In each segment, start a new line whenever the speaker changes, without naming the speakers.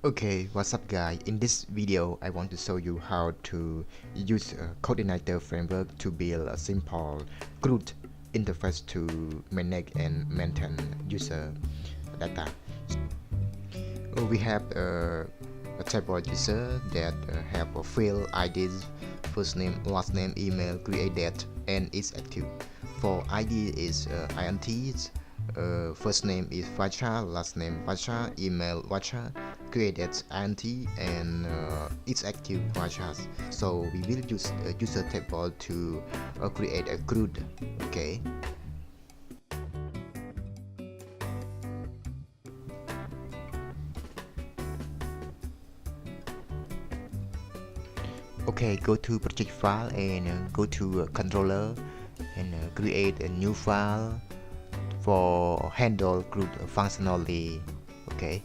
Okay, what's up guys? In this video, I want to show you how to use a Codeigniter framework to build a simple CRUD interface to manage and maintain user data. We have a table user that have a field IDs, first name, last name, email, create date, and is active. For ID is int, first name is Vacha, last name Vacha, email Vacha, created int, and it's active Vachas. So we will use a user table to create a CRUD. Okay. Okay, go to project file and go to controller and create a new file for handle CRUD functionally. Okay.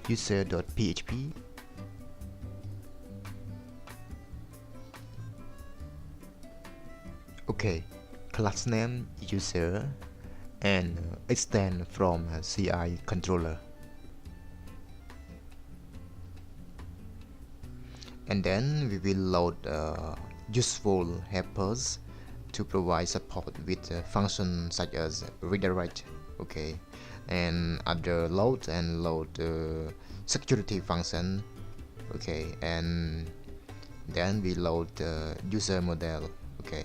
User.php. Okay, class name user and extend from CI controller. And then we will load useful helpers to provide support with functions such as redirect, okay, and other load and load security function, okay, and then we load user model, okay.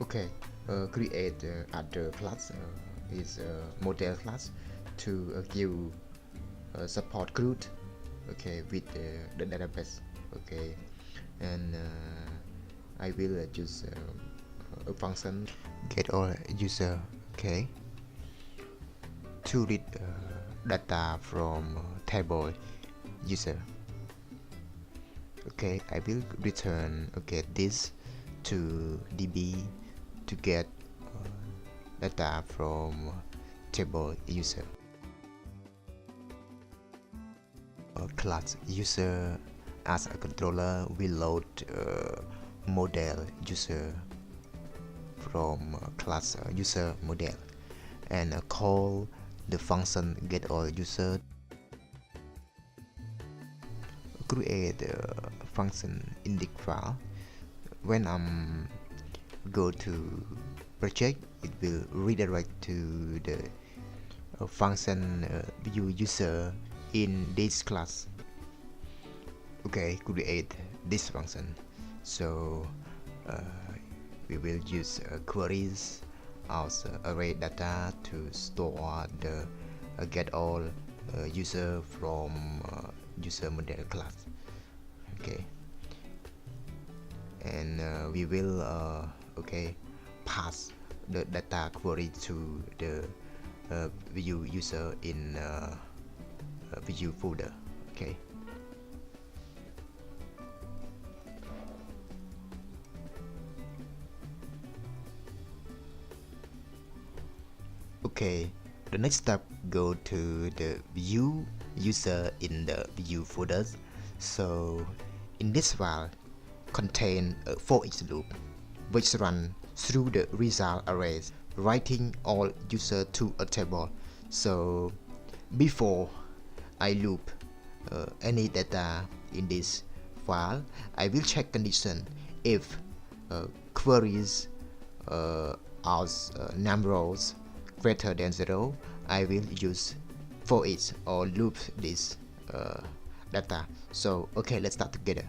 Okay, create other class is model class to give support CRUD, okay, with the database, okay, and I will use a function get all user, okay, to read data from table user. Okay, I will return okay this to DB to get data from table user. Class user as a controller will load model user from class user model and call the function get all user. Create a function index file. When I'm go to project, it will redirect to the function view user in this class. Okay, create this function. So we will use queries as array data to store the get all user from user model class. Okay, and we will okay pass the data query to the view user in view folder. Okay. Okay, the next step, go to the view user in the view folders. So in this file contain a for each loop which run through the result arrays, writing all user to a table. So before I loop any data in this file, I will check condition if queries as name rows greater than 0 I will use for each or loop this data. So okay, let's start together.